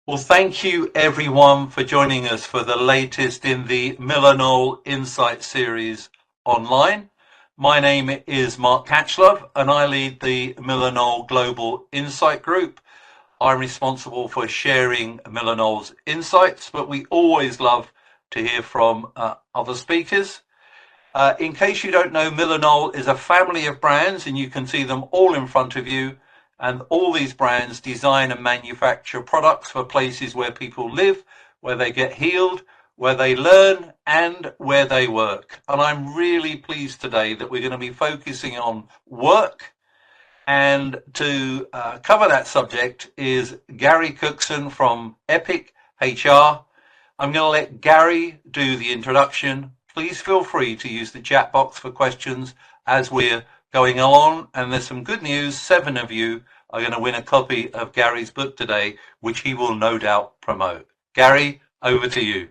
Well, thank you everyone for joining us for the latest in the Millennial Insight series online. My name is Mark Catchlove and I lead the Millennial Global Insight Group. I'm responsible for sharing Millennial's insights, but we always love to hear from other speakers. In case you don't know, Millennial is a family of brands and you can see them all in front of you. And all these brands design and manufacture products for places where people live, where they get healed, where they learn, and where they work. And I'm really pleased today that we're going to be focusing on work. And to cover that subject is Gary Cookson from Epic HR. I'm going to let Gary do the introduction. Please feel free to use the chat box for questions as we're going along. And there's some good news. 7 of you are going to win a copy of Gary's book today, which he will no doubt promote. Gary, over to you.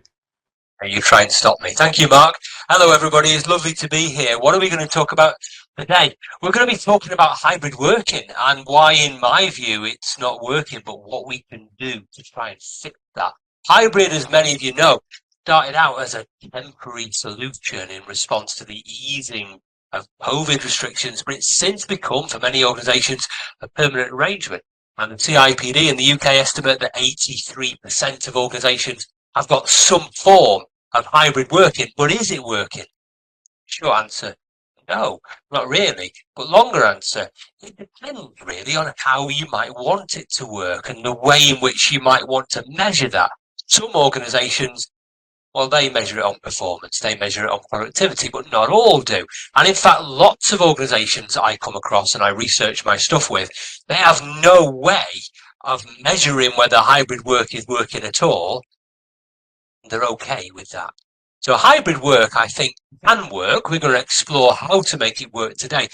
You try and stop me. Thank you, Mark. Hello, everybody. It's lovely to be here. What are we going to talk about today? We're going to be talking about hybrid working and why, in my view, it's not working, but what we can do to try and fix that. Hybrid, as many of you know, started out as a temporary solution in response to the easing of COVID restrictions, but it's since become, for many organisations, a permanent arrangement. And the CIPD in the UK estimate that 83% of organisations have got some form of hybrid working, but is it working? Short answer, no, not really. But longer answer, it depends really on how you might want it to work and the way in which you might want to measure that. Some organisations, well, they measure it on performance, they measure it on productivity, but not all do. And in fact, lots of organisations I come across and I research my stuff with, they have no way of measuring whether hybrid work is working at all. They're okay with that. So hybrid work, I think, can work. We're going to explore how to make it work today,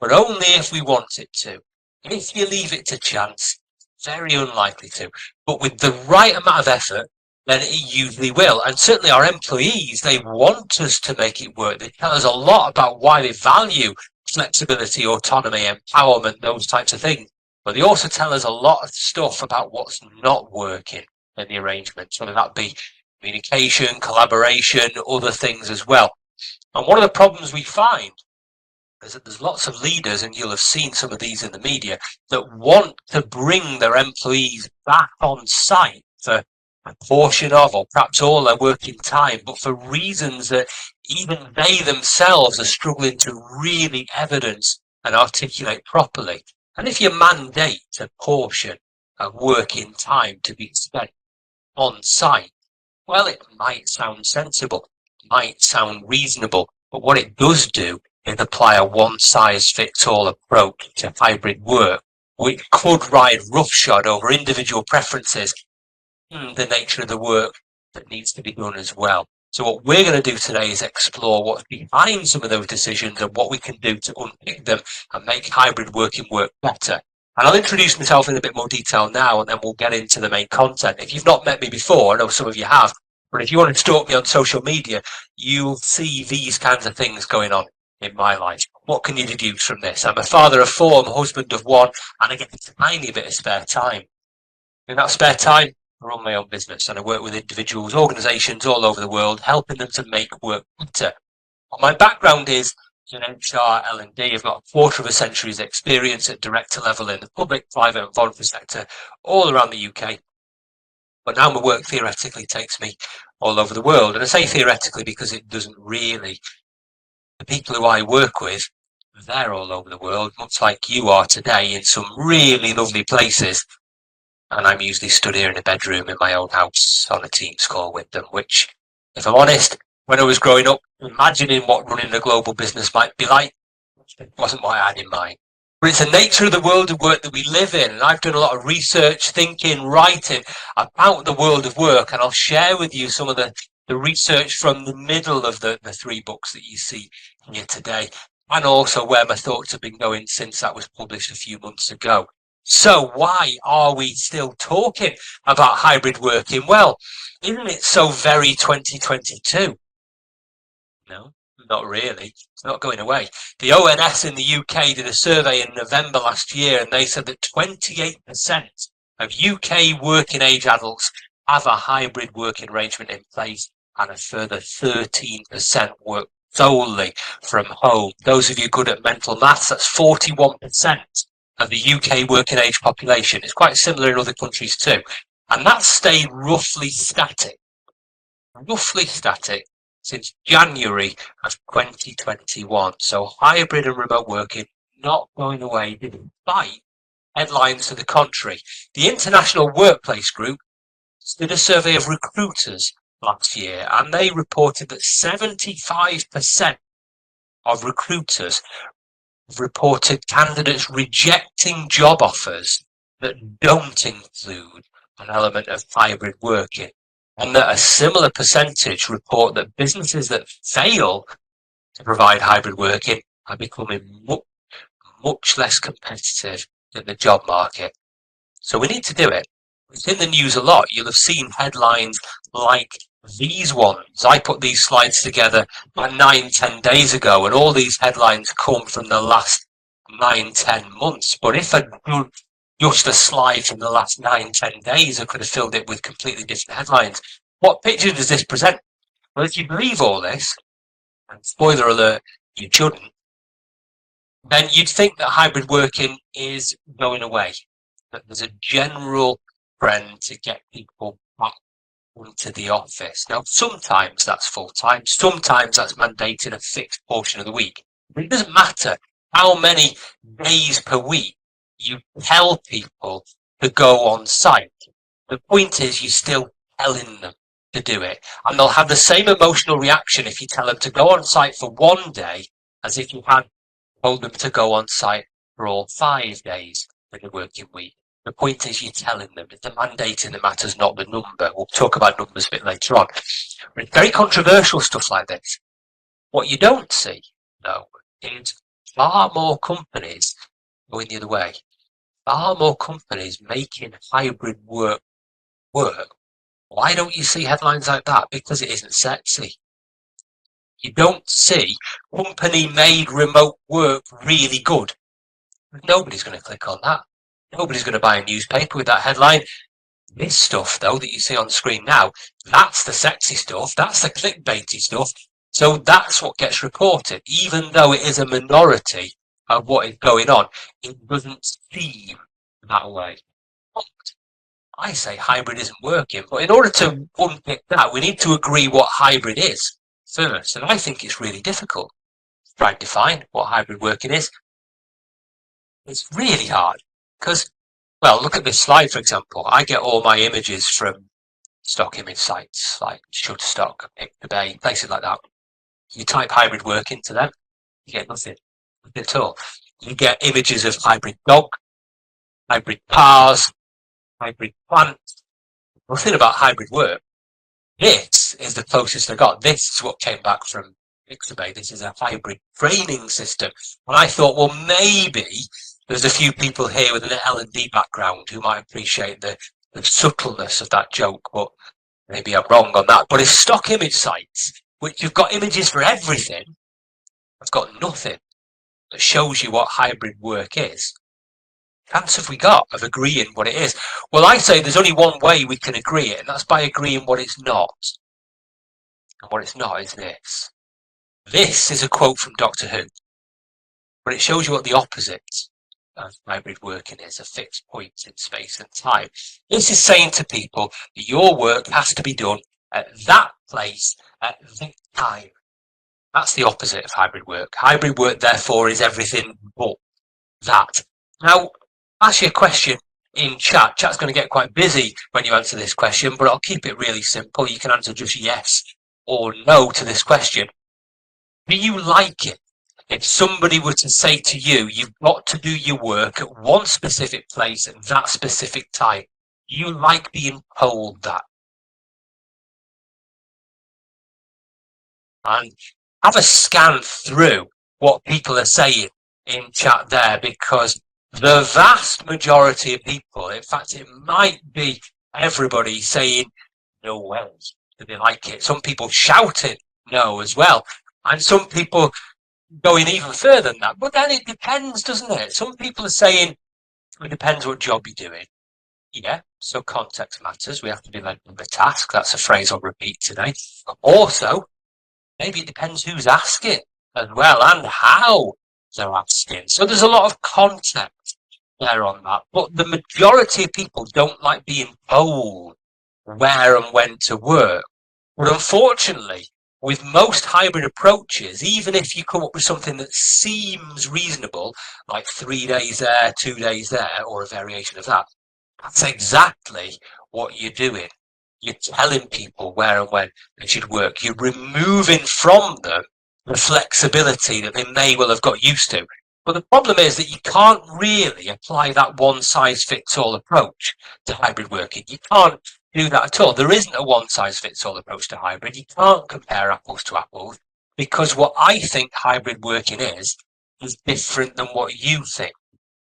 but only if we want it to. If you leave it to chance, very unlikely to. But with the right amount of effort, then it usually will. And certainly our employees, they want us to make it work. They tell us a lot about why they value flexibility, autonomy, empowerment, those types of things. But they also tell us a lot of stuff about what's not working in the arrangement, whether that be communication, collaboration, other things as well. And one of the problems we find is that there's lots of leaders, and you'll have seen some of these in the media, that want to bring their employees back on site for a portion of, or perhaps all their working time, but for reasons that even they themselves are struggling to really evidence and articulate properly. And if you mandate a portion of working time to be spent on site, well, it might sound sensible, might sound reasonable, but what it does do is apply a one-size-fits-all approach to hybrid work, which could ride roughshod over individual preferences and the nature of the work that needs to be done as well. So what we're going to do today is explore what's behind some of those decisions and what we can do to unpick them and make hybrid working work better. And I'll introduce myself in a bit more detail now, and then we'll get into the main content. If you've not met me before, I know some of you have, but if you want to stalk me on social media, you'll see these kinds of things going on in my life. What can you deduce from this? I'm a father of 4, I'm a husband of 1, and I get a tiny bit of spare time. In that spare time, I run my own business, and I work with individuals, organisations all over the world, helping them to make work better. My background is in HR, L&D. I've got a quarter of a century's experience at director level in the public, private and voluntary sector all around the UK. But now my work theoretically takes me all over the world. And I say theoretically because it doesn't really. The people who I work with, they're all over the world, much like you are today, in some really lovely places. And I'm usually stood here in a bedroom in my own house on a Teams call with them, which, if I'm honest, when I was growing up, imagining what running a global business might be like wasn't what I had in mind. But it's the nature of the world of work that we live in, and I've done a lot of research, thinking, writing about the world of work, and I'll share with you some of the research from the middle of the 3 books that you see here today, and also where my thoughts have been going since that was published a few months ago. So why are we still talking about hybrid working? Well, isn't it so very 2022? No, not really. It's not going away. The ONS in the UK did a survey in November last year, and they said that 28% of UK working age adults have a hybrid working arrangement in place, and a further 13% work solely from home. Those of you good at mental maths, that's 41% of the UK working age population. It's quite similar in other countries too. And that's stayed roughly static since January of 2021. So hybrid and remote working not going away despite headlines to the contrary. The International Workplace Group did a survey of recruiters last year, and they reported that 75% of recruiters reported candidates rejecting job offers that don't include an element of hybrid working, and that a similar percentage report that businesses that fail to provide hybrid working are becoming much less competitive in the job market. So we need to do it. It's in the news a lot. You'll have seen headlines like these ones. I put these slides together about 9-10 days ago, and all these headlines come from the last 9-10 months. But if I'd done just a slide from the last 9-10 days, I could have filled it with completely different headlines. What picture does this present? Well, if you believe all this, and spoiler alert, you shouldn't, then you'd think that hybrid working is going away. That there's a general trend to get people back into the office. Now, sometimes that's full-time, sometimes that's mandating a fixed portion of the week. But it doesn't matter how many days per week you tell people to go on site. The point is you're still telling them to do it. And they'll have the same emotional reaction if you tell them to go on site for one day as if you had told them to go on site for all 5 days in the working week. The point is you're telling them. It's the mandating that matters, not the number. We'll talk about numbers a bit later on. But it's very controversial stuff like this. What you don't see, though, is far more companies going the other way. Far more companies making hybrid work. Why don't you see headlines like that? Because it isn't sexy. You don't see company-made remote work really good. Nobody's going to click on that. Nobody's going to buy a newspaper with that headline. This stuff, though, that you see on the screen now, that's the sexy stuff. That's the clickbaity stuff. So that's what gets reported. Even though it is a minority of what is going on, it doesn't seem that way. But I say hybrid isn't working. But in order to unpick that, we need to agree what hybrid is first. And I think it's really difficult to try and define what hybrid working is. It's really hard. Because, well, look at this slide, for example. I get all my images from stock image sites like Shutterstock, Pictorbay, places like that. You type hybrid work into them, you get nothing at all. You get images of hybrid dog, hybrid cars, hybrid plants, nothing about hybrid work. This is the closest I got. This is what came back from Pictorbay. This is a hybrid training system. And I thought, well, maybe there's a few people here with an L&D background who might appreciate the subtleness of that joke, but maybe I'm wrong on that. But if stock image sites, which you've got images for everything, have got nothing that shows you what hybrid work is, chance have we got of agreeing what it is? Well, I say there's only one way we can agree it, and that's by agreeing what it's not. And what it's not is this. This is a quote from Doctor Who, but it shows you what the opposite of hybrid working is, a fixed point in space and time. This is saying to people that your work has to be done at that place at that time. That's the opposite of hybrid work. Hybrid work, therefore, is everything but that. Now, ask you a question in chat. Chat's going to get quite busy when you answer this question, but I'll keep it really simple. You can answer just yes or no to this question. Do you like it? If somebody were to say to you, you've got to do your work at one specific place at that specific time, do you like being told that? And have a scan through what people are saying in chat there, because the vast majority of people, in fact, it might be everybody saying no way do they like it. Some people shouting no as well. And some people going even further than that. But then it depends, doesn't it? Some people are saying it depends what job you're doing. Yeah, so context matters. We have to be led by the task. That's a phrase I'll repeat today. Also, maybe it depends who's asking as well and how they're asking. So there's a lot of context there on that. But the majority of people don't like being told where and when to work. But unfortunately, with most hybrid approaches, even if you come up with something that seems reasonable, like 3 days there, 2 days there, or a variation of that, that's exactly what you're doing. You're telling people where and when they should work. You're removing from them the flexibility that they may well have got used to. But the problem is that you can't really apply that one-size-fits-all approach to hybrid working. You can't do that at all. There isn't a one-size-fits-all approach to hybrid. You can't compare apples to apples because what I think hybrid working is different than what you think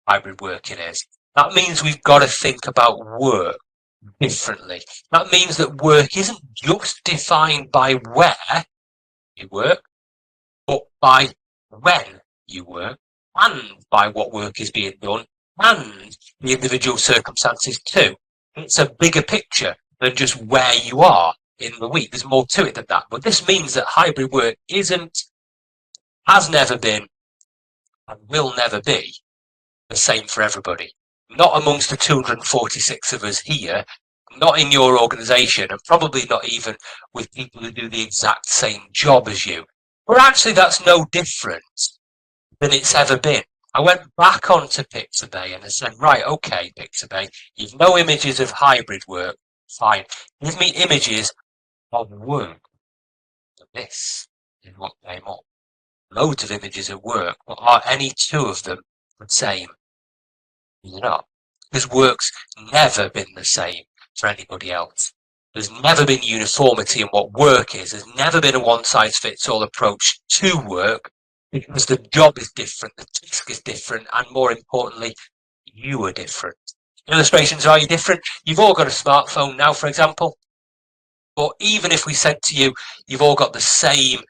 hybrid working is. That means we've got to think about work differently. That means that work isn't just defined by where you work, but by when you work and by what work is being done and the individual circumstances too. It's a bigger picture than just where you are in the week. There's more to it than that. But this means that hybrid work isn't, has never been, and will never be the same for everybody. Not amongst the 246 of us here, not in your organisation, and probably not even with people who do the exact same job as you. But actually, that's no different than it's ever been. I went back onto Pixabay and I said, right, okay, Pixabay, you've no images of hybrid work, fine. Give me images of work. This is what came up. Loads of images of work, but are any two of them the same? Not. Because work's never been the same for anybody else. There's never been uniformity in what work is. There's never been a one-size-fits-all approach to work because the job is different, the task is different, and more importantly, you are different. Illustrations, are you different? You've all got a smartphone now, for example. But even if we said to you, you've all got the same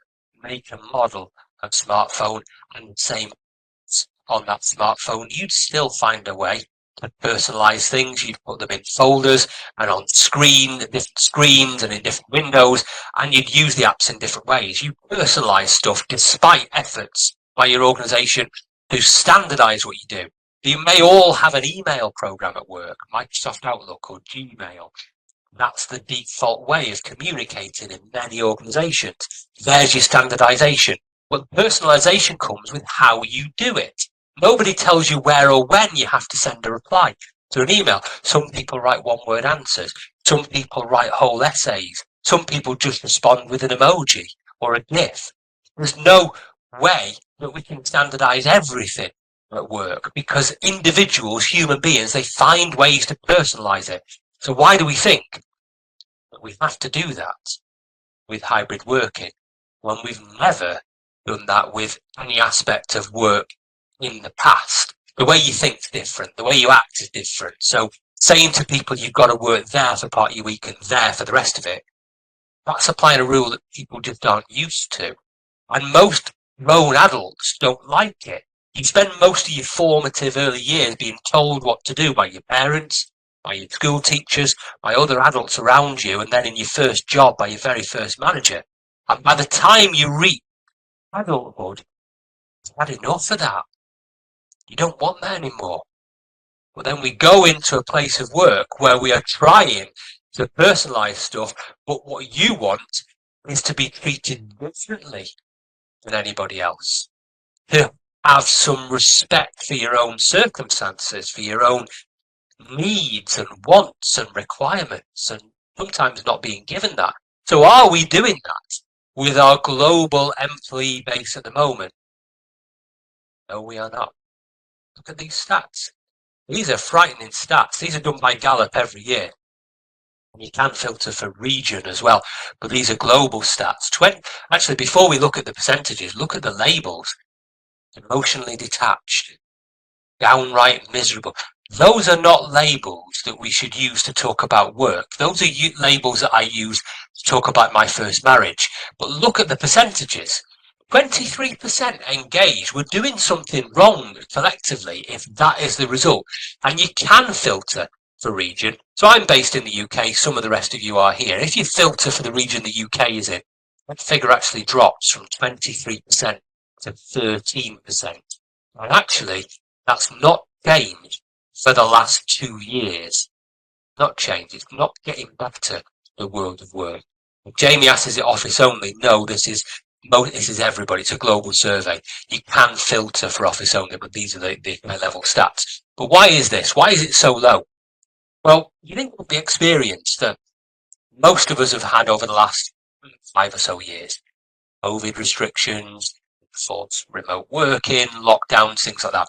make and model of smartphone and the same on that smartphone, you'd still find a way to personalize things. You'd put them in folders and on different screens and in different windows, and you'd use the apps in different ways. You personalize stuff despite efforts by your organization to standardize what you do. You may all have an email program at work, Microsoft Outlook or Gmail. That's the default way of communicating in many organizations. There's your standardization. But personalization comes with how you do it. Nobody tells you where or when you have to send a reply to an email. Some people write one-word answers. Some people write whole essays. Some people just respond with an emoji or a GIF. There's no way that we can standardize everything at work because individuals, human beings, they find ways to personalize it. So why do we think that we have to do that with hybrid working when we've never done that with any aspect of work in the past? The way you think is different, the way you act is different. So saying to people you've got to work there for part of your week and there for the rest of it, that's applying a rule that people just aren't used to. And most grown adults don't like it. You spend most of your formative early years being told what to do by your parents, by your school teachers, by other adults around you, and then in your first job by your very first manager. And by the time you reach adulthood, you've had enough of that. You don't want that anymore. But then we go into a place of work where we are trying to personalize stuff, but what you want is to be treated differently than anybody else. To have some respect for your own circumstances, for your own needs and wants and requirements, and sometimes not being given that. So are we doing that with our global employee base at the moment? No, we are not. Look at these stats. These are frightening stats. These are done by Gallup every year. And you can filter for region as well, but these are global stats. Actually, before we look at the percentages, look at the labels. Emotionally detached, downright miserable. Those are not labels that we should use to talk about work. Those are labels that I use to talk about my first marriage. But look at the percentages. 23% engaged. We're doing something wrong collectively if that is the result. And you can filter for region. So I'm based in the UK, some of the rest of you are here. If you filter for the region the UK is in, that figure actually drops from 23% to 13%. And actually, that's not changed for the last 2 years. Not changed. It's not getting better, the world of work. If Jamie asks, is it office only? No, this is everybody. It's a global survey. You can filter for office only, but these are the high level stats. But why is this? Why is it so low? Well, you think of the experience that most of us have had over the last 5 or so years. COVID restrictions, forced remote working, lockdowns, things like that.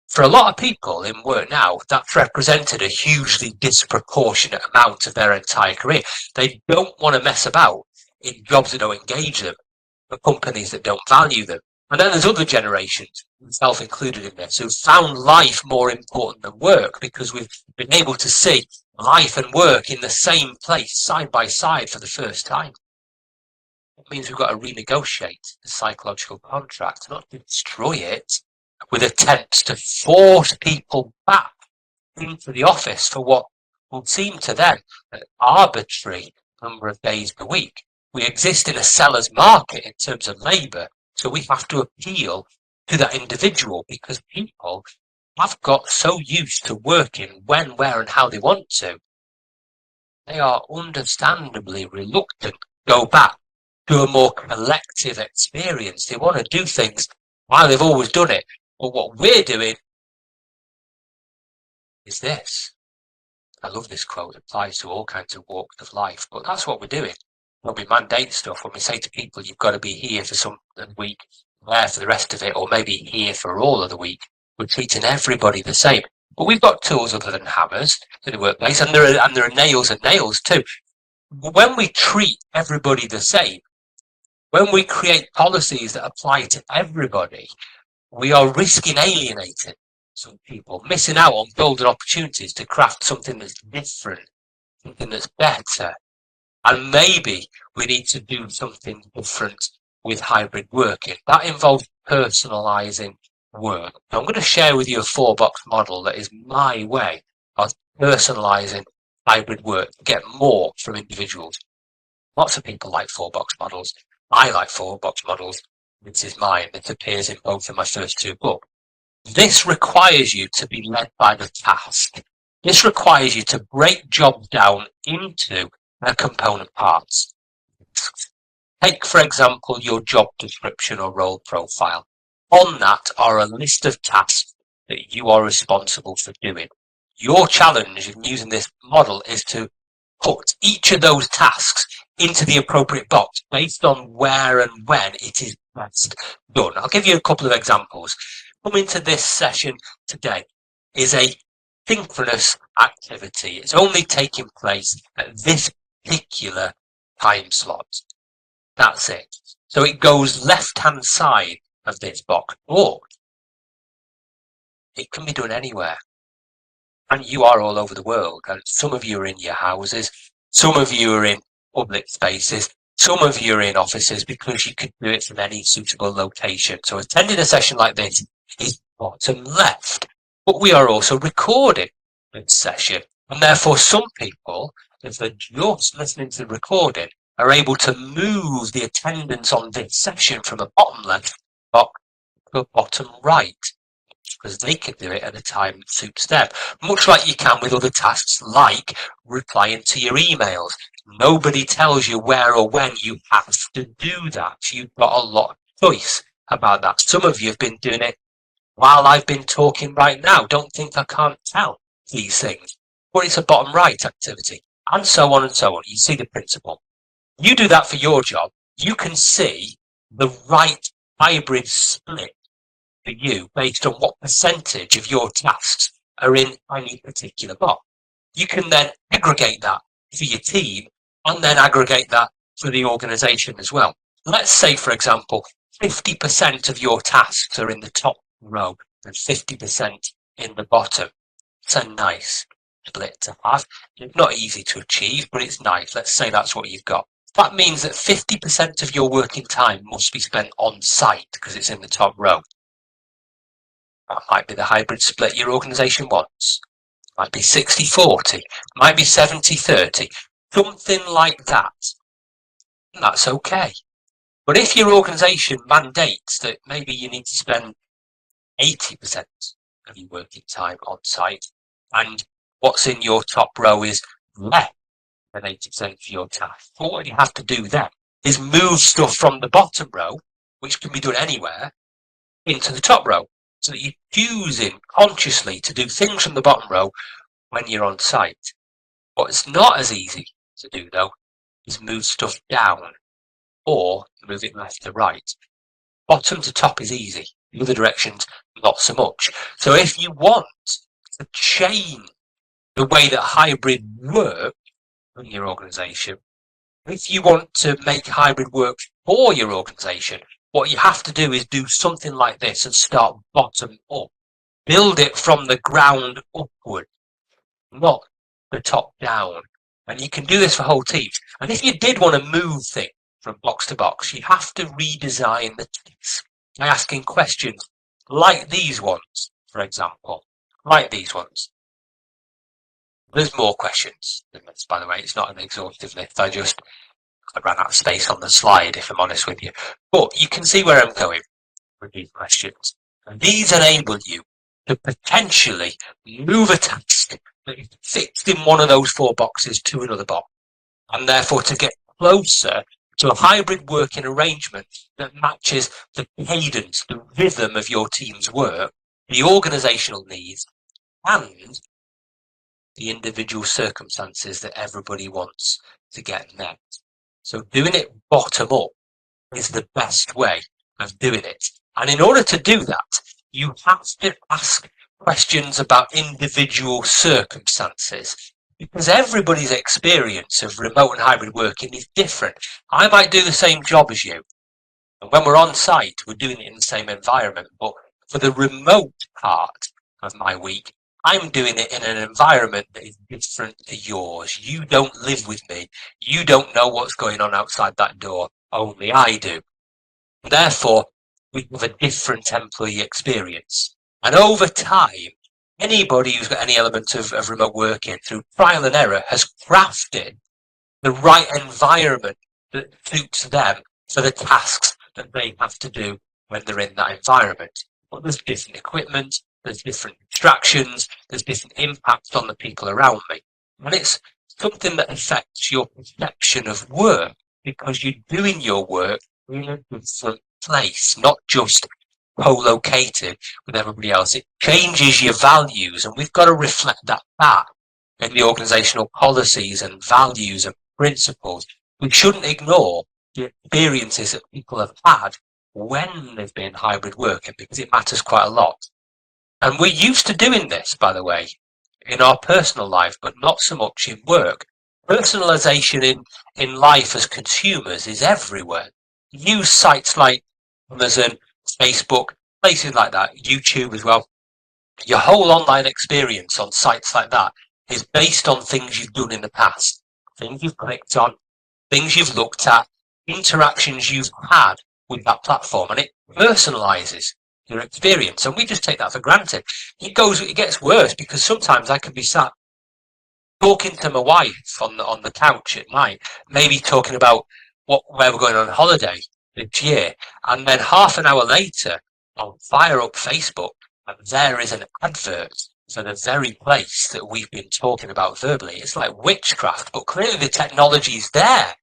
For a lot of people in work now, that's represented a hugely disproportionate amount of their entire career. They don't want to mess about in jobs that don't engage them, for companies that don't value them. And then there's other generations, myself included in this, who've found life more important than work because we've been able to see life and work in the same place, side by side, for the first time. It means we've got to renegotiate the psychological contract, not to destroy it, with attempts to force people back into the office for what will seem to them an arbitrary number of days per week. We exist in a seller's market in terms of labour, so we have to appeal to that individual because people have got so used to working when, where and how they want to. They are understandably reluctant to go back to a more collective experience. They want to do things while they've always done it. But what we're doing is this. I love this quote. It applies to all kinds of walks of life, but that's what we're doing. When we mandate stuff, when we say to people, you've got to be here for some of the week, there for the rest of it, or maybe here for all of the week, we're treating everybody the same. But we've got tools other than hammers in the workplace, and there are nails and nails too. When we treat everybody the same, when we create policies that apply to everybody, we are risking alienating some people, missing out on golden opportunities to craft something that's different, something that's better. And maybe we need to do something different with hybrid working. That involves personalising work. I'm going to share with you a 4-box model that is my way of personalising hybrid work to get more from individuals. Lots of people like 4-box models. I like 4-box models. This is mine. It appears in both of my first 2 books. This requires you to be led by the task. This requires you to break jobs down into their component parts. Take, for example, your job description or role profile. On that are a list of tasks that you are responsible for doing. Your challenge in using this model is to put each of those tasks into the appropriate box based on where and when it is best done. I'll give you a couple of examples. Coming to this session today is a synchronous activity. It's only taking place at this particular time slot. That's it. So it goes left-hand side of this box, but it can be done anywhere. And you are all over the world. And some of you are in your houses, some of you are in public spaces, some of you are in offices because you could do it from any suitable location. So attending a session like this is bottom left. But we are also recording this session. And therefore some people, if they're just listening to the recording, are able to move the attendance on this session from a bottom left box to a bottom right, because they can do it at a time that suits them. Much like you can with other tasks, like replying to your emails. Nobody tells you where or when you have to do that. You've got a lot of choice about that. Some of you have been doing it while I've been talking right now. Don't think I can't tell these things. But it's a bottom right activity, and so on and so on. You see the principle. You do that for your job, you can see the right hybrid split for you based on what percentage of your tasks are in any particular box. You can then aggregate that for your team and then aggregate that for the organisation as well. Let's say, for example, 50% of your tasks are in the top row and 50% in the bottom. It's a nice split to have. It's not easy to achieve, but it's nice. Let's say that's what you've got. That means that 50% of your working time must be spent on site because it's in the top row. That might be the hybrid split your organisation wants. might be 60-40, might be 70-30, something like that. And that's okay. But if your organisation mandates that maybe you need to spend 80% of your working time on site, and what's in your top row is less than 80% of your task, what you have to do then is move stuff from the bottom row, which can be done anywhere, into the top row, so that you're choosing consciously to do things from the bottom row when you're on site. What's not as easy to do, though, is move stuff down or move it left to right. Bottom to top is easy. The other directions, not so much. So if you want to change the way that hybrid work in your organisation, if you want to make hybrid work for your organisation, what you have to do is do something like this and start bottom up. Build it from the ground upward, not the top down. And you can do this for whole teams. And if you did want to move things from box to box, you have to redesign the task by asking questions like these ones, for example, like these ones. There's more questions than this, by the way. It's not an exhaustive list. I ran out of space on the slide, if I'm honest with you. But you can see where I'm going with these questions. And these enable you to potentially move a task that is fixed in one of those 4 boxes to another box, and therefore to get closer to a hybrid working arrangement that matches the cadence, the rhythm of your team's work, the organisational needs, and the individual circumstances that everybody wants to get met. So doing it bottom up is the best way of doing it. And in order to do that, you have to ask questions about individual circumstances, because everybody's experience of remote and hybrid working is different. I might do the same job as you, and when we're on site, we're doing it in the same environment. But for the remote part of my week, I'm doing it in an environment that is different to yours. You don't live with me. You don't know what's going on outside that door. Only I do. Therefore, we have a different employee experience. And over time, anybody who's got any element of remote working through trial and error has crafted the right environment that suits them for the tasks that they have to do when they're in that environment. But there's different equipment, there's different distractions, there's different impacts on the people around me. And it's something that affects your perception of work, because you're doing your work in a different place, not just co-located with everybody else. It changes your values, and we've got to reflect that back in the organisational policies and values and principles. We shouldn't ignore the experiences that people have had when they've been hybrid working, because it matters quite a lot. And we're used to doing this, by the way, in our personal life, but not so much in work. Personalisation in life as consumers is everywhere. Use sites like Amazon, Facebook, places like that, YouTube as well. Your whole online experience on sites like that is based on things you've done in the past, things you've clicked on, things you've looked at, interactions you've had with that platform, and it personalizes your experience. And we just take that for granted. It gets worse, because sometimes I can be sat talking to my wife on the couch at night, maybe talking about where we're going on holiday this year, and then half an hour later I'll fire up Facebook and there is an advert for the very place that we've been talking about verbally. It's like witchcraft, but clearly the technology is there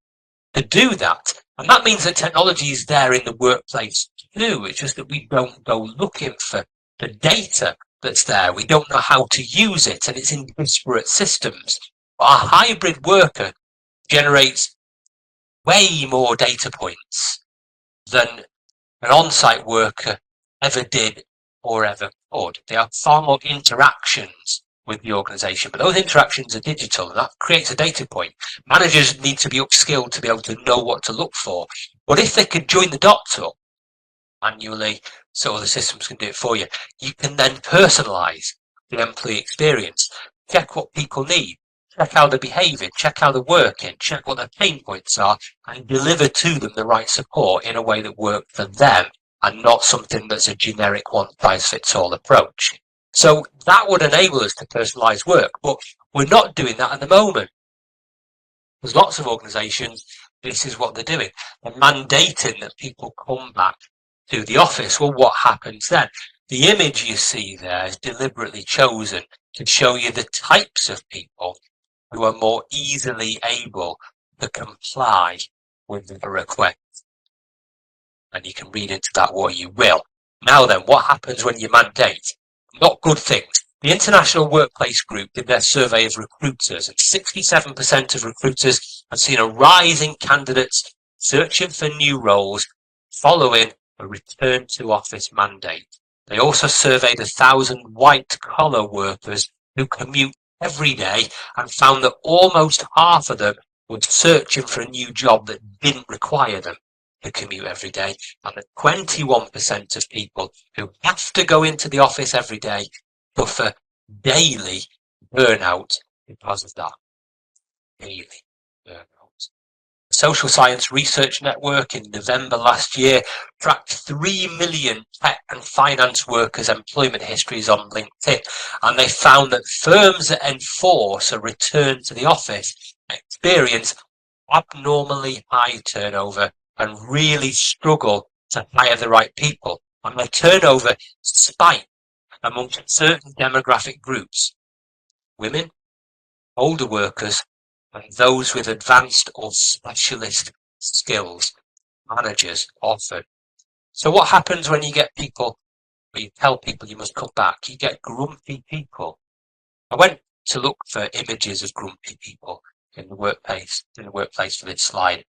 to do that. And that means that technology is there in the workplace too. It's just that we don't go looking for the data that's there. We don't know how to use it, and it's in disparate systems. But a hybrid worker generates way more data points than an on-site worker ever did or ever could. They have far more interactions with the organisation, but those interactions are digital, and that creates a data point. Managers need to be upskilled to be able to know what to look for. But if they could join the dots up manually, so the systems can do it for you, you can then personalise the employee experience, check what people need, check how they're behaving, check how they're working, check what their pain points are, and deliver to them the right support in a way that works for them, and not something that's a generic one-size-fits-all approach. So that would enable us to personalise work, but we're not doing that at the moment. There's lots of organisations, this is what they're doing. They're mandating that people come back to the office. Well, what happens then? The image you see there is deliberately chosen to show you the types of people who are more easily able to comply with the request. And you can read into that what you will. Now then, what happens when you mandate? Not good things. The International Workplace Group did their survey of recruiters, and 67% of recruiters have seen a rise in candidates searching for new roles following a return to office mandate. They also surveyed 1,000 white-collar workers who commute every day and found that almost half of them were searching for a new job that didn't require them to commute every day, and that 21% of people who have to go into the office every day suffer daily burnout because of that. Daily burnout. The Social Science Research Network in November last year tracked 3 million tech and finance workers' employment histories on LinkedIn, and they found that firms that enforce a return to the office experience abnormally high turnover and really struggle to hire the right people. And the turnover spiked amongst certain demographic groups: women, older workers, and those with advanced or specialist skills, managers often. So what happens when you get people, when you tell people you must come back? You get grumpy people. I went to look for images of grumpy people in the workplace for this slide.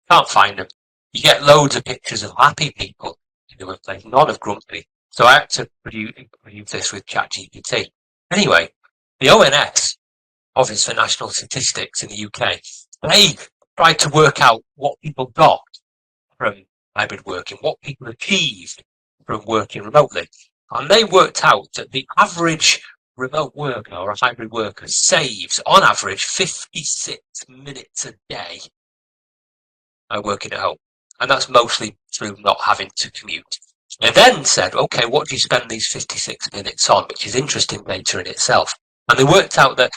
Can't find them. You get loads of pictures of happy people in the workplace, none of grumpy. So I had to produce this with ChatGPT. Anyway, the ONS, Office for National Statistics in the UK, they tried to work out what people got from hybrid working, what people achieved from working remotely. And they worked out that the average remote worker or a hybrid worker saves, on average, 56 minutes a day working at home. And that's mostly through not having to commute. They then said, okay, what do you spend these 56 minutes on? Which is interesting data in itself. And they worked out that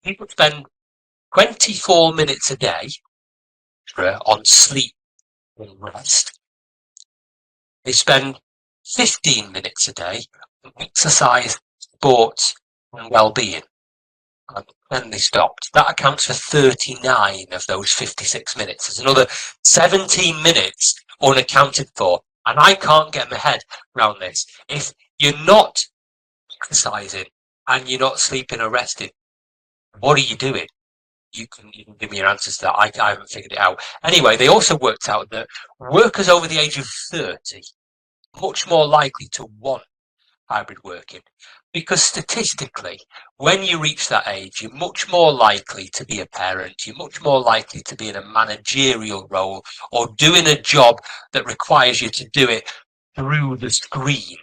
people spend 24 minutes a day on sleep and rest. They spend 15 minutes a day on exercise, sports, and well-being. And then they stopped. That accounts for 39 of those 56 minutes. There's another 17 minutes unaccounted for. And I can't get my head around this. If you're not exercising and you're not sleeping or resting, what are you doing? You can give me your answers to that. I haven't figured it out. Anyway, they also worked out that workers over the age of 30 much more likely to want hybrid working, because statistically, when you reach that age, you're much more likely to be a parent, you're much more likely to be in a managerial role or doing a job that requires you to do it through the screen,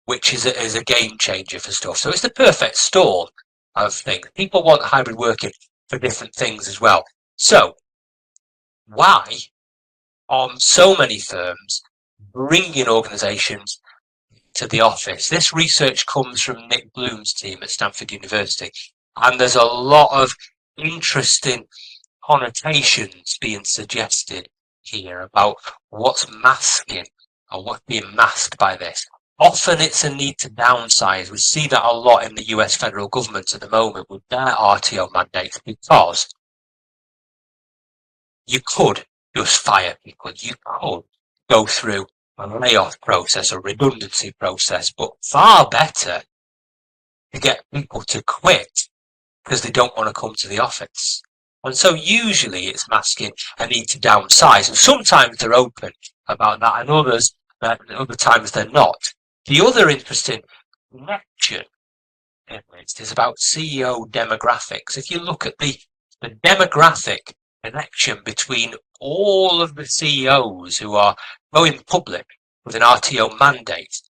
which is a game changer for stuff. So it's the perfect storm of things. People want hybrid working for different things as well. So why are so many firms bringing organisations to the office? This research comes from Nick Bloom's team at Stanford University, and there's a lot of interesting connotations being suggested here about what's masking or what's being masked by this. Often it's a need to downsize. We see that a lot in the US federal government at the moment with their RTO mandates, because you could just fire people. You could go through a layoff process, a redundancy process, but far better to get people to quit because they don't want to come to the office. And so usually it's masking a need to downsize, and sometimes they're open about that, and other times they're not. The other interesting connection is about CEO demographics. If you look at the demographic connection between all of the CEOs who are going public with an RTO mandate,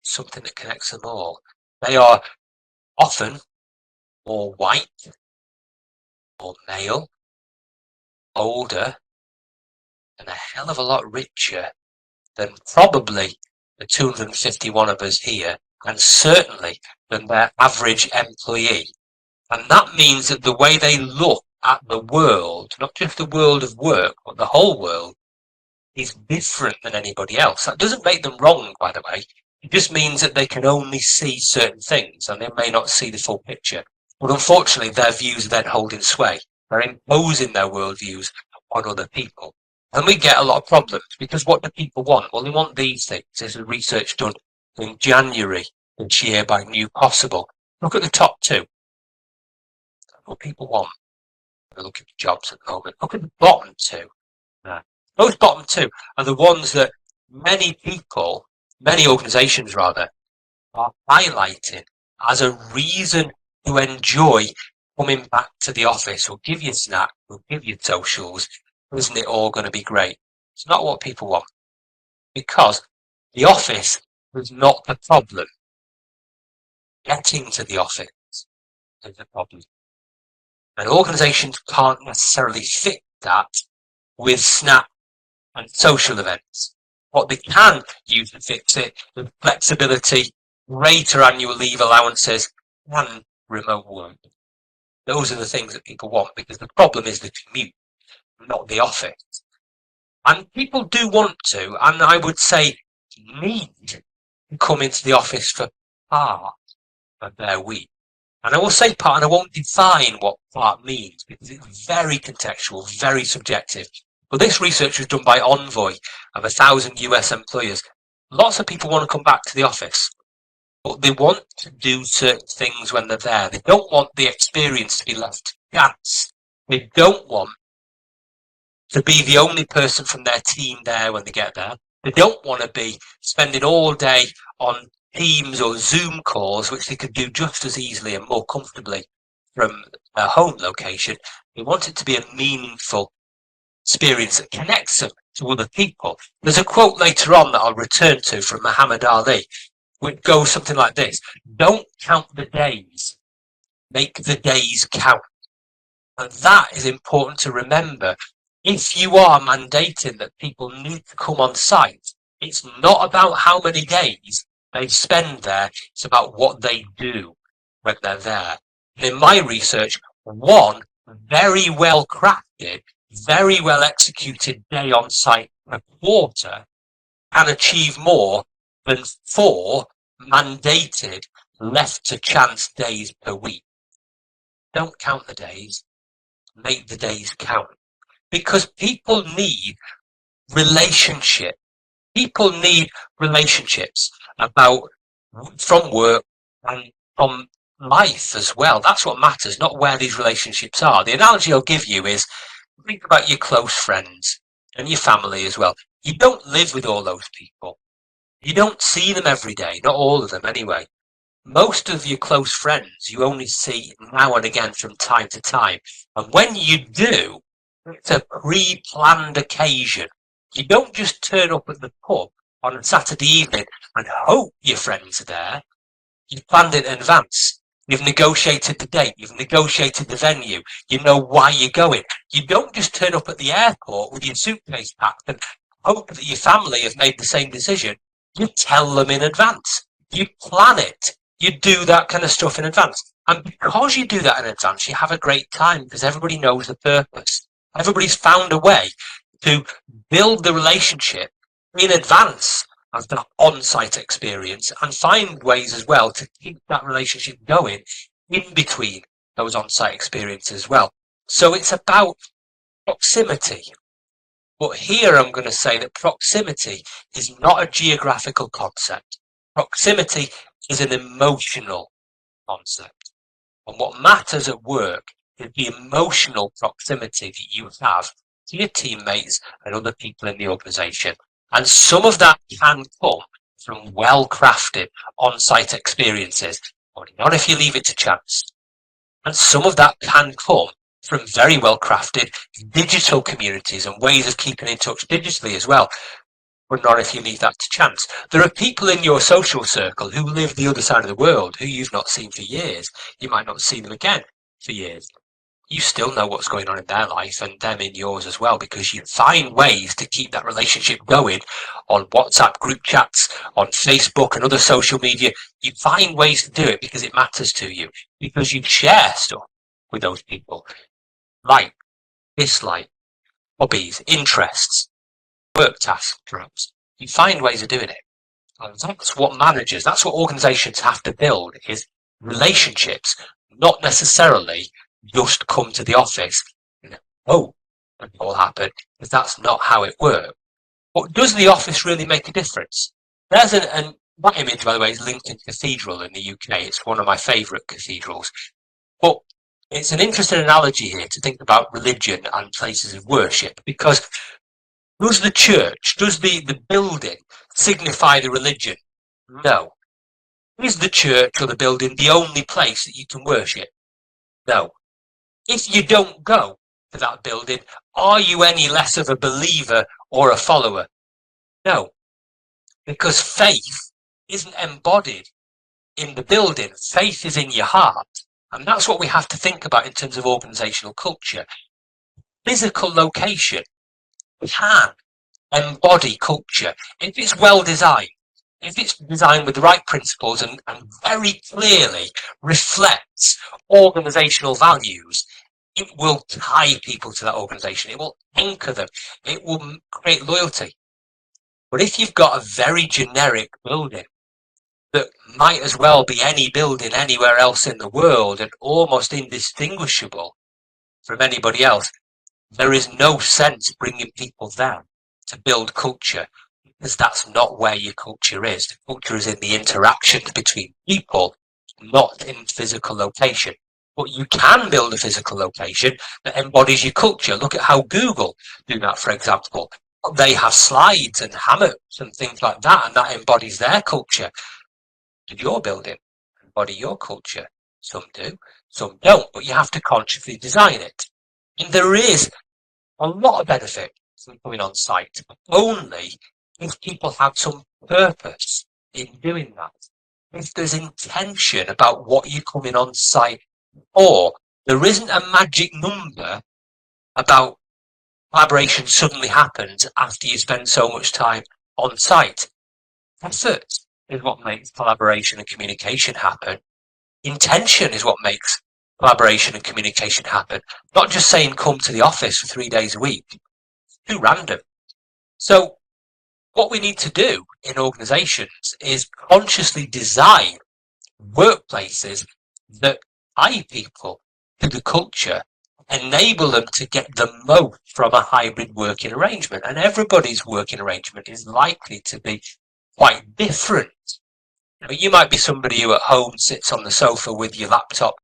something that connects them all. They are often more white, more male, older, and a hell of a lot richer than probably the 251 of us here and certainly than their average employee. And that means that the way they look at the world, not just the world of work, but the whole world, is different than anybody else. That doesn't make them wrong, by the way. It just means that they can only see certain things and they may not see the full picture. But unfortunately, their views are then holding sway. They're imposing their worldviews on other people. And we get a lot of problems because what do people want? Well, they want these things. There's a research done in January this year by New Possible. Look at the top two. What people want. They're looking for jobs at the moment. Look at the bottom two. Those bottom two are the ones that many people, many organisations rather, are highlighting as a reason to enjoy coming back to the office. We'll give you snacks, we'll give you socials. Isn't it all going to be great? It's not what people want, because the office is not the problem. Getting to the office is the problem. And organisations can't necessarily fix that with snap and social events. What they can use to fix it is flexibility, greater annual leave allowances, and remote work. Those are the things that people want, because the problem is the commute, not the office. And people do want to, and I would say need to come into the office for part of their week. And I will say part, and I won't define what part means, because it's very contextual, very subjective. But this research was done by Envoy of 1,000 US employers. Lots of people want to come back to the office, but they want to do certain things when they're there. They don't want the experience to be left to chance. They don't want to be the only person from their team there when they get there. They don't want to be spending all day on Teams or Zoom calls, which they could do just as easily and more comfortably from their home location. They want it to be a meaningful experience that connects them to other people. There's a quote later on that I'll return to from Muhammad Ali, which goes something like this: don't count the days, make the days count. And that is important to remember. If you are mandating that people need to come on site, it's not about how many days they spend there, it's about what they do when they're there. In my research, one very well crafted, very well executed day on site per quarter can achieve more than 4 mandated left to chance days per week. Don't count the days, make the days count. Because people need relationship. People need relationships from work and from life as well. That's what matters, not where these relationships are. The analogy I'll give you is, think about your close friends and your family as well. You don't live with all those people. You don't see them every day, not all of them anyway. Most of your close friends you only see now and again from time to time. And when you do, it's a pre-planned occasion. You don't just turn up at the pub on a Saturday evening and hope your friends are there. You've planned it in advance. You've negotiated the date. You've negotiated the venue. You know why you're going. You don't just turn up at the airport with your suitcase packed and hope that your family have made the same decision. You tell them in advance. You plan it. You do that kind of stuff in advance. And because you do that in advance, you have a great time because everybody knows the purpose. Everybody's found a way to build the relationship in advance of the on-site experience and find ways as well to keep that relationship going in between those on-site experiences as well. So it's about proximity. But here I'm going to say that proximity is not a geographical concept. Proximity is an emotional concept. And what matters at work is the emotional proximity that you have to your teammates and other people in the organisation. And some of that can come from well-crafted on-site experiences, but not if you leave it to chance. And some of that can come from very well-crafted digital communities and ways of keeping in touch digitally as well, but not if you leave that to chance. There are people in your social circle who live the other side of the world who you've not seen for years. You might not see them again for years. you still know what's going on in their life and them in yours as well, because you find ways to keep that relationship going on WhatsApp group chats, on Facebook and other social media. You find ways to do it because it matters to you, because you share stuff with those people, like, dislike, hobbies, interests, work tasks, perhaps. You find ways of doing it. And that's what managers, that's what organizations have to build, is relationships, not necessarily just come to the office and hope it will happen, because that's not how it works. But does the office really make a difference? There's and that image, by the way, is Lincoln Cathedral in the UK. It's one of my favourite cathedrals. But it's an interesting analogy here to think about religion and places of worship, because does the church, does the building signify the religion? No. Is the church or the building the only place that you can worship? No. If you don't go to that building, are you any less of a believer or a follower? No. Because faith isn't embodied in the building. Faith is in your heart. And that's what we have to think about in terms of organisational culture. Physical location can embody culture if it's well designed. If it's designed with the right principles and very clearly reflects organisational values, it will tie people to that organisation. It will anchor them. It will create loyalty. But if you've got a very generic building that might as well be any building anywhere else in the world and almost indistinguishable from anybody else, there is no sense bringing people there to build culture, because that's not where your culture is. The culture is in the interactions between people, not in physical location. But you can build a physical location that embodies your culture. Look at how Google do that, for example. They have slides and hammocks and things like that, and that embodies their culture. Did your building embody your culture? Some do, some don't, but you have to consciously design it. And there is a lot of benefit from coming on site, but only if people have some purpose in doing that. If there's intention about what you're coming on site for, there isn't a magic number about collaboration suddenly happens after you spend so much time on site. Effort is what makes collaboration and communication happen. Intention is what makes collaboration and communication happen. Not just saying come to the office for 3 days a week. It's too random. So what we need to do in organizations is consciously design workplaces that tie people to the culture, enable them to get the most from a hybrid working arrangement. And everybody's working arrangement is likely to be quite different. You might be somebody who at home sits on the sofa with your laptop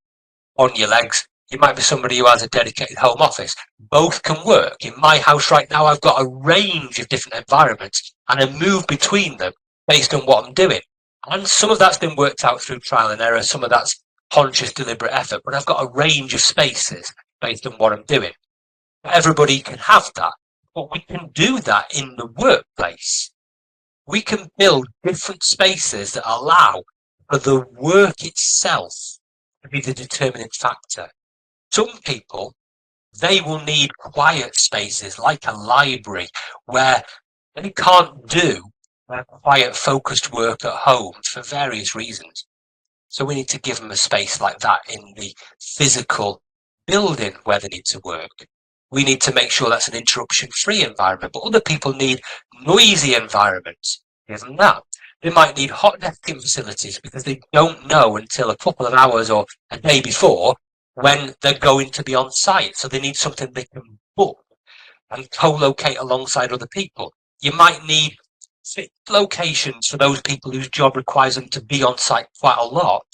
on your legs. You might be somebody who has a dedicated home office. Both can work. In my house right now, I've got a range of different environments and I move between them based on what I'm doing. And some of that's been worked out through trial and error. Some of that's conscious, deliberate effort. But I've got a range of spaces based on what I'm doing. Everybody can have that. But we can do that in the workplace. We can build different spaces that allow for the work itself to be the determining factor. Some people, they will need quiet spaces like a library where they can't do their quiet, focused work at home for various reasons. So we need to give them a space like that in the physical building where they need to work. We need to make sure that's an interruption-free environment, but other people need noisy environments. Give them that. They might need hot desking facilities because they don't know until a couple of hours or a day before when they're going to be on site. So they need something they can book and co-locate alongside other people. You might need fixed locations for those people whose job requires them to be on site quite a lot,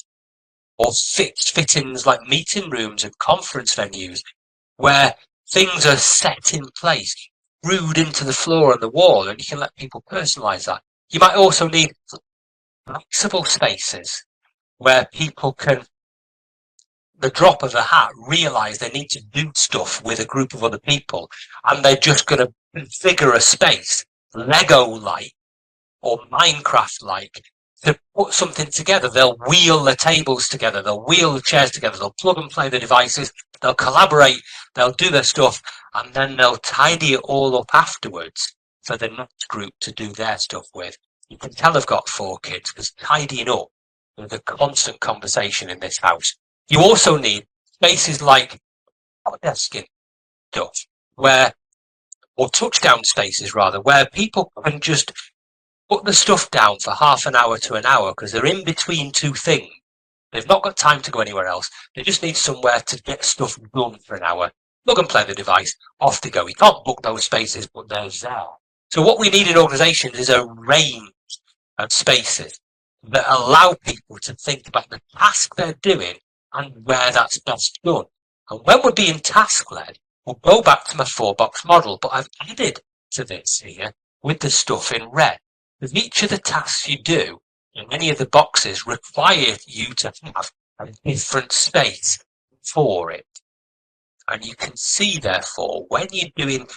or fixed fittings like meeting rooms and conference venues where things are set in place, screwed into the floor and the wall, and you can let people personalize that. You might also need flexible spaces where people can, the drop of a hat, realize they need to do stuff with a group of other people, and they're just going to configure a space Lego-like or Minecraft-like to put something together. They'll wheel the tables together, they'll wheel the chairs together, they'll plug and play the devices, they'll collaborate, they'll do their stuff, and then they'll tidy it all up afterwards for the next group to do their stuff with. You can tell they've got 4 kids, because tidying up is a constant conversation in this house. You also need spaces like hot desking stuff, or touchdown spaces rather, where people can just put the stuff down for half an hour to an hour because they're in between 2 things. They've not got time to go anywhere else. They just need somewhere to get stuff done for an hour. Plug and play the device, off they go. You can't book those spaces, but they're there. So what we need in organisations is a range of spaces that allow people to think about the task they're doing and where that's best done. And when we're being task-led, we'll go back to my 4-box model, but I've added to this here with the stuff in red. Because each of the tasks you do in any of the boxes require you to have a different space for it. And you can see, therefore, when you're doing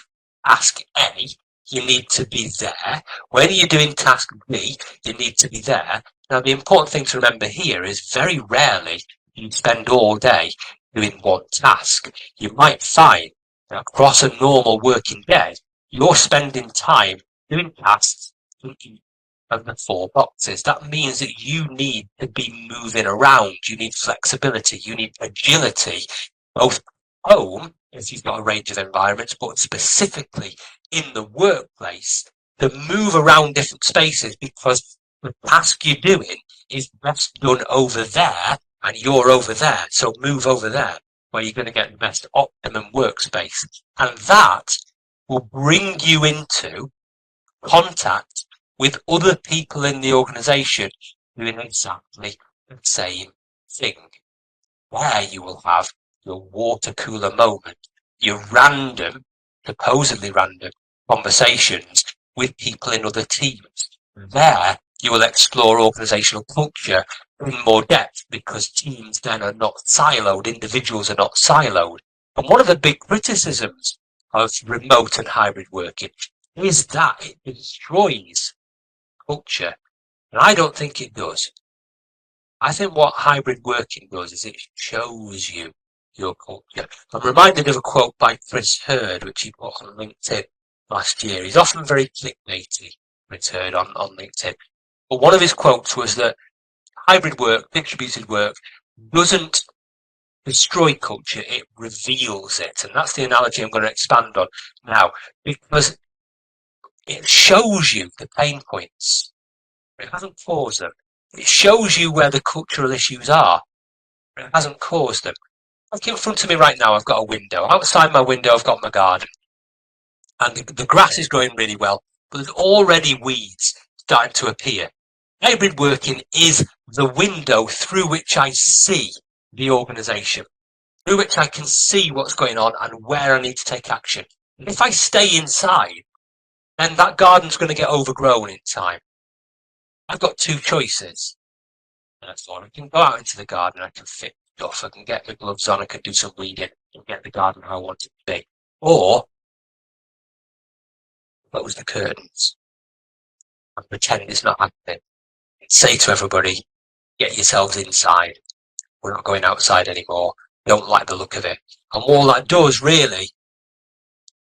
task A, you need to be there. When you're doing task B, you need to be there. Now, the important thing to remember here is very rarely you spend all day doing one task. You might find that across a normal working day, you're spending time doing tasks in each of the 4 boxes. That means that you need to be moving around. You need flexibility. You need agility, both at home, if you've got a range of environments, but specifically in the workplace, to move around different spaces, because the task you're doing is best done over there and you're over there. So move over there where you're going to get the best optimum workspace. And that will bring you into contact with other people in the organisation doing exactly the same thing. Where you will have your water cooler moment, your random, supposedly random conversations with people in other teams. There you will explore organisational culture in more depth, because teams then are not siloed, individuals are not siloed. And one of the big criticisms of remote and hybrid working is that it destroys culture. And I don't think it does. I think what hybrid working does is it shows you your culture. I'm reminded of a quote by Chris Hurd, which he put on LinkedIn last year. He's often very clickbaity, Chris Hurd, on LinkedIn. But one of his quotes was that hybrid work, distributed work, doesn't destroy culture, it reveals it. And that's the analogy I'm going to expand on now, because it shows you the pain points. It hasn't caused them. It shows you where the cultural issues are. It hasn't caused them. Like in front of me right now, I've got a window. Outside my window, I've got my garden. And the grass is growing really well, but there's already weeds starting to appear. Hybrid working is the window through which I see the organisation, through which I can see what's going on and where I need to take action. And if I stay inside, then that garden's going to get overgrown in time. I've got 2 choices. That's one. I can go out into the garden, I can fit stuff, I can get my gloves on, I can do some weeding and get the garden how I want it to be. Or close the curtains and pretend it's not happening. Say to everybody, get yourselves inside. We're not going outside anymore. Don't like the look of it. And all that does really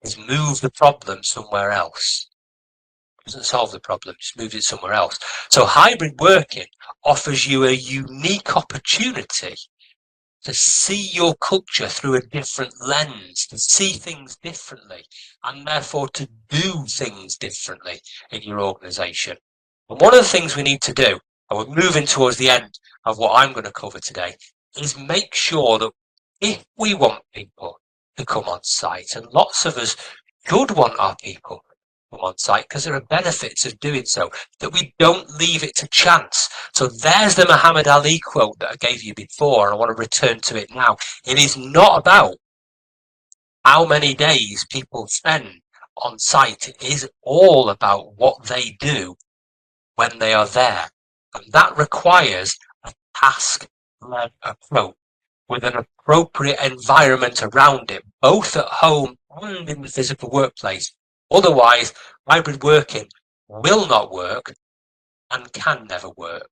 is move the problem somewhere else. It doesn't solve the problem, just moves it somewhere else. So hybrid working offers you a unique opportunity to see your culture through a different lens, to see things differently, and therefore to do things differently in your organisation. And one of the things we need to do, and we're moving towards the end of what I'm going to cover today, is make sure that if we want people to come on site, and lots of us should want our people to come on site because there are benefits of doing so, that we don't leave it to chance. So there's the Muhammad Ali quote that I gave you before, and I want to return to it now. It is not about how many days people spend on site. It is all about what they do when they are there. And that requires a task-led approach with an appropriate environment around it, both at home and in the physical workplace. Otherwise, hybrid working will not work and can never work.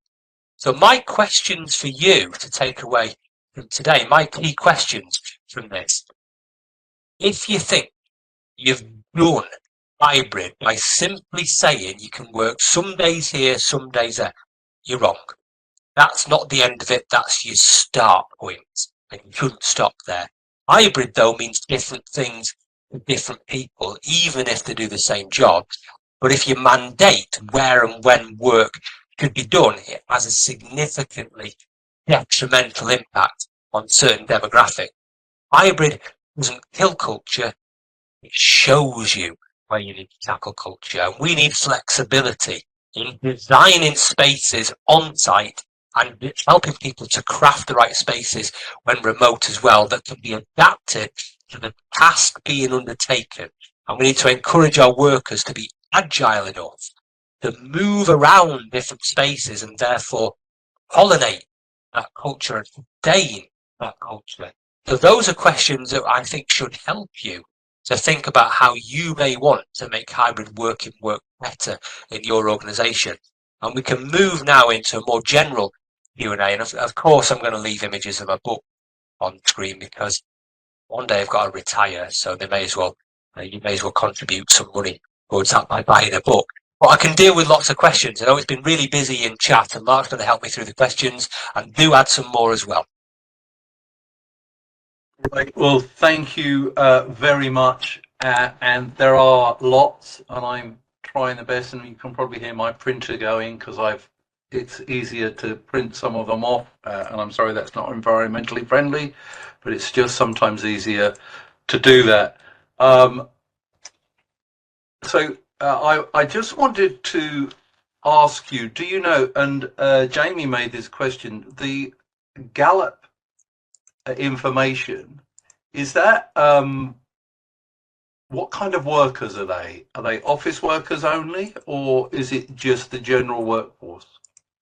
So my questions for you to take away from today, my key questions from this, if you think you've done hybrid by simply saying you can work some days here, some days there, you're wrong. That's not the end of it, that's your start point, and you shouldn't stop there. Hybrid, though, means different things to different people, even if they do the same job. But if you mandate where and when work should be done, it has a significantly detrimental impact on certain demographics. Hybrid doesn't kill culture, it shows you where you need to tackle culture. And we need flexibility in designing spaces on site and helping people to craft the right spaces when remote as well that can be adapted to the task being undertaken. And we need to encourage our workers to be agile enough to move around different spaces and therefore pollinate that culture and sustain that culture. So those are questions that I think should help you to think about how you may want to make hybrid working work better in your organisation. And we can move now into a more general Q&A. And of course, I'm going to leave images of a book on screen because one day I've got to retire, so they may as well, you may as well contribute some money towards that by buying a book. But I can deal with lots of questions. I know it's been really busy in chat, and Mark's going to help me through the questions, and do add some more as well. Right. Well, thank you very much. And there are lots, and I'm trying the best, and you can probably hear my printer going because it's easier to print some of them off, and I'm sorry that's not environmentally friendly, but it's just sometimes easier to do that. So I just wanted to ask you, do you know, and Jamie made this question, the Gallup information, is that what kind of workers are they? Are they office workers only, or is it just the general workforce?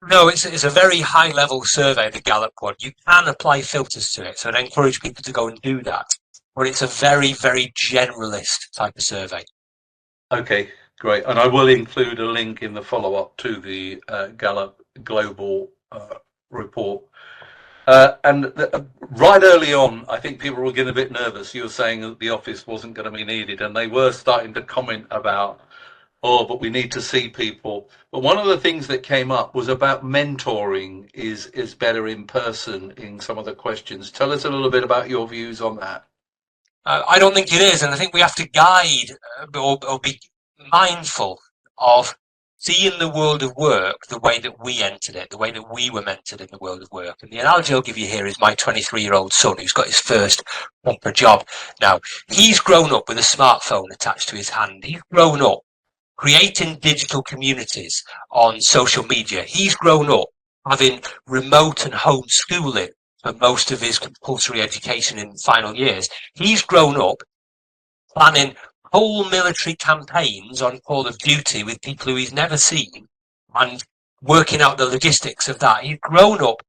No, it's a very high level survey, the Gallup one. You can apply filters to it, so I'd encourage people to go and do that. But it's a very, very generalist type of survey. Okay, great. And I will include a link in the follow-up to the Gallup Global report. Right early on, I think people were getting a bit nervous. You were saying that the office wasn't going to be needed, and they were starting to comment about, oh, but we need to see people. But one of the things that came up was about mentoring is better in person in some of the questions. Tell us a little bit about your views on that. I don't think it is, and I think we have to guide or be mindful of seeing the world of work the way that we entered it, the way that we were mentored in the world of work. And the analogy I'll give you here is my 23-year-old son who's got his first proper job. Now, he's grown up with a smartphone attached to his hand. He's grown up creating digital communities on social media. He's grown up having remote and home schooling for most of his compulsory education in final years. He's grown up planning whole military campaigns on Call of Duty with people who he's never seen and working out the logistics of that. He's grown up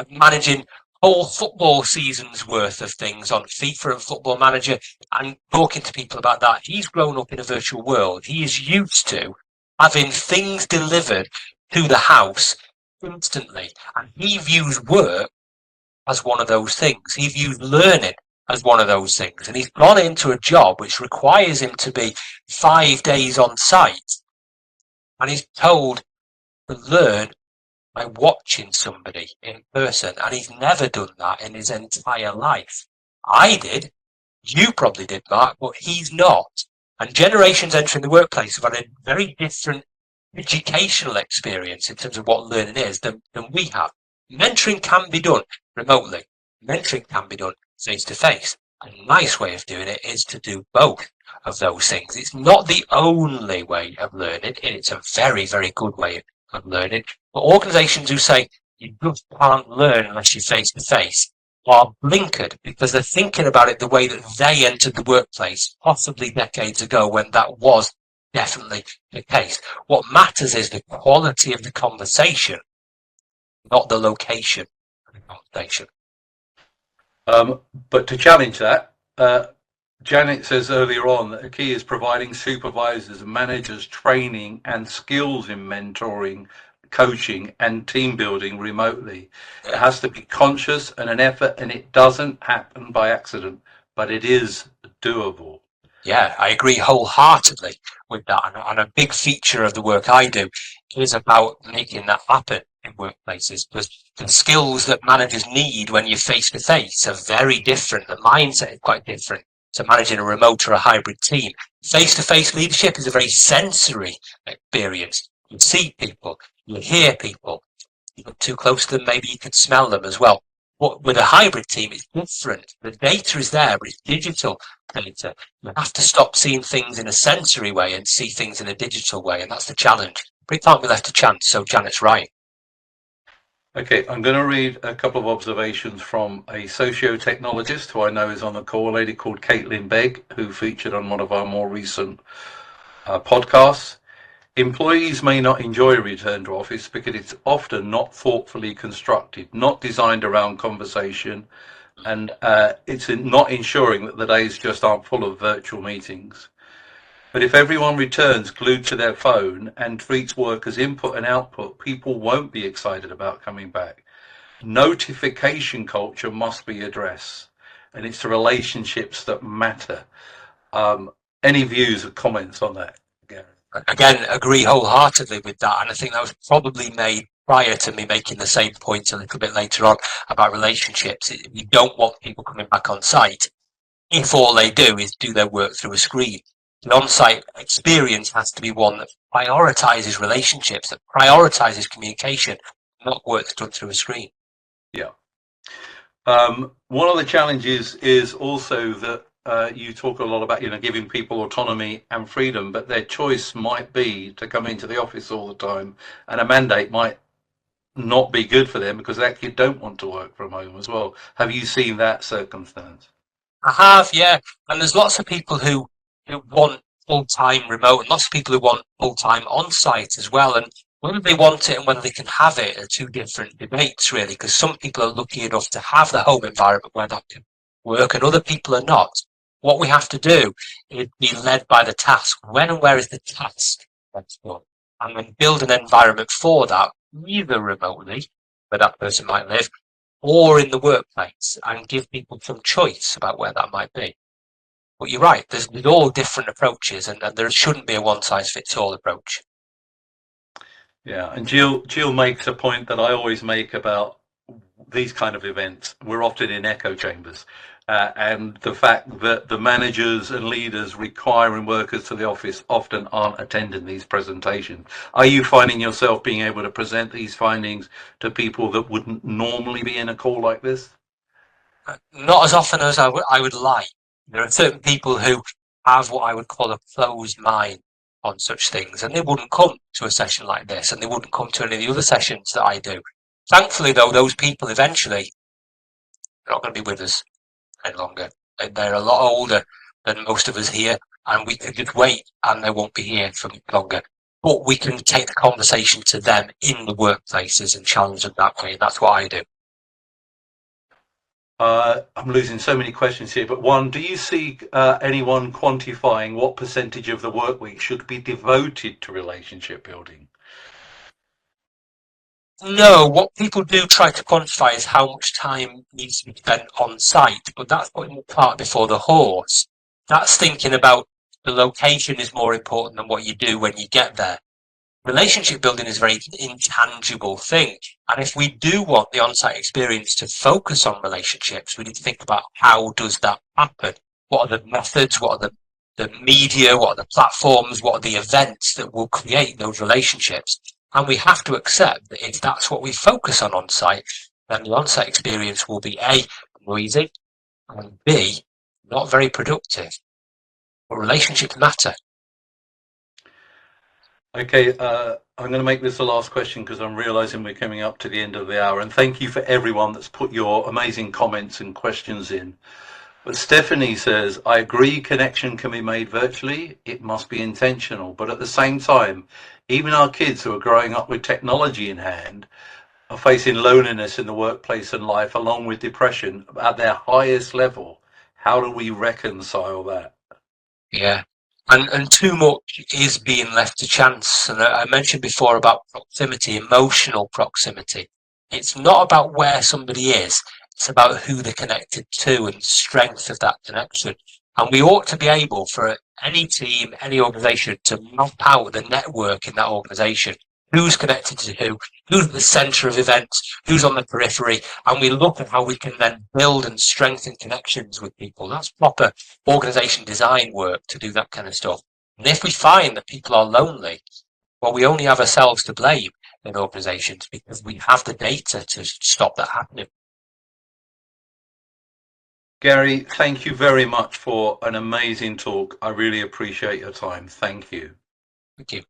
managing whole football seasons worth of things on FIFA and Football Manager and talking to people about that. He's grown up in a virtual world. He is used to having things delivered to the house instantly, and he views work as one of those things. He views learning as one of those things. And he's gone into a job which requires him to be 5 days on site. And he's told to learn by watching somebody in person. And he's never done that in his entire life. I did. You probably did, Mark, but he's not. And generations entering the workplace have had a very different educational experience in terms of what learning is than we have. Mentoring can be done remotely. Mentoring can be done face to face. A nice way of doing it is to do both of those things. It's not the only way of learning. It's a very, very good way of learning. But organizations who say you just can't learn unless you're face to face are blinkered because they're thinking about it the way that they entered the workplace, possibly decades ago when that was definitely the case. What matters is the quality of the conversation, not the location of the conversation. But to challenge that, Janet says earlier on that the key is providing supervisors and managers training and skills in mentoring coaching and team building remotely. It has to be conscious and an effort, and it doesn't happen by accident, but it is doable. Yeah, I agree wholeheartedly with that. And a big feature of the work I do is about making that happen in workplaces, because the skills that managers need when you're face to face are very different. The mindset is quite different to managing a remote or a hybrid team. Face to face leadership is a very sensory experience. You see people, you hear people. You look too close to them, maybe you could smell them as well. But with a hybrid team, it's different. The data is there, but it's digital data. You have to stop seeing things in a sensory way and see things in a digital way, and that's the challenge. But it can't be left to chance, so Janet's right. Okay, I'm going to read a couple of observations from a socio-technologist who I know is on the call, a lady called Caitlin Begg, who featured on one of our more recent podcasts. Employees may not enjoy a return to office because it's often not thoughtfully constructed, not designed around conversation, and it's not ensuring that the days just aren't full of virtual meetings. But if everyone returns glued to their phone and treats work as input and output, people won't be excited about coming back. Notification culture must be addressed, and it's the relationships that matter. Any views or comments on that, Gary? Again, agree wholeheartedly with that, and I think that was probably made prior to me making the same point a little bit later on about relationships. You don't want people coming back on site if all they do is do their work through a screen. The on-site experience has to be one that prioritizes relationships, that prioritizes communication, not work done through a screen. Yeah. One of the challenges is also that you talk a lot about, giving people autonomy and freedom, but their choice might be to come into the office all the time, and a mandate might not be good for them because they actually don't want to work from home as well. Have you seen that circumstance? I have, yeah, and there's lots of people who want full-time remote, and lots of people who want full-time on-site as well, and whether they want it and whether they can have it are two different debates, really, because some people are lucky enough to have the home environment where that can work, and other people are not. What we have to do is be led by the task. When and where is the task that's done? And then build an environment for that, either remotely, where that person might live, or in the workplace, and give people some choice about where that might be. But you're right, there's all different approaches, and there shouldn't be a one-size-fits-all approach. Yeah, and Jill makes a point that I always make about these kind of events. We're often in echo chambers, and the fact that the managers and leaders requiring workers to the office often aren't attending these presentations. Are you finding yourself being able to present these findings to people that wouldn't normally be in a call like this? Not as often as I would like. There are certain people who have what I would call a closed mind on such things, and they wouldn't come to a session like this, and they wouldn't come to any of the other sessions that I do. Thankfully, though, those people eventually are not going to be with us any longer. They're a lot older than most of us here, and we can just wait, and they won't be here for much longer. But we can take the conversation to them in the workplaces and challenge them that way, and that's what I do. I'm losing so many questions here, but one, do you see anyone quantifying what percentage of the work week should be devoted to relationship building? No, what people do try to quantify is how much time needs to be spent on site, but that's putting the cart before the horse. That's thinking about the location is more important than what you do when you get there. Relationship building is a very intangible thing. And if we do want the on-site experience to focus on relationships, we need to think about how does that happen? What are the methods? What are the media? What are the platforms? What are the events that will create those relationships? And we have to accept that if that's what we focus on site, then the on-site experience will be A, noisy, and B, not very productive. But relationships matter. Okay, I'm going to make this the last question because I'm realizing we're coming up to the end of the hour. And thank you for everyone that's put your amazing comments and questions in. But Stephanie says, I agree connection can be made virtually. It must be intentional. But at the same time, even our kids who are growing up with technology in hand are facing loneliness in the workplace and life, along with depression at their highest level. How do we reconcile that? Yeah. And too much is being left to chance. And I mentioned before about proximity, emotional proximity. It's not about where somebody is, it's about who they're connected to and the strength of that connection. And we ought to be able, for any team, any organisation, to map out the network in that organisation. Who's connected to who's at the centre of events, who's on the periphery, and we look at how we can then build and strengthen connections with people. That's proper organisation design work to do that kind of stuff. And if we find that people are lonely, well, we only have ourselves to blame in organisations because we have the data to stop that happening. Gary, thank you very much for an amazing talk. I really appreciate your time. Thank you. Thank you.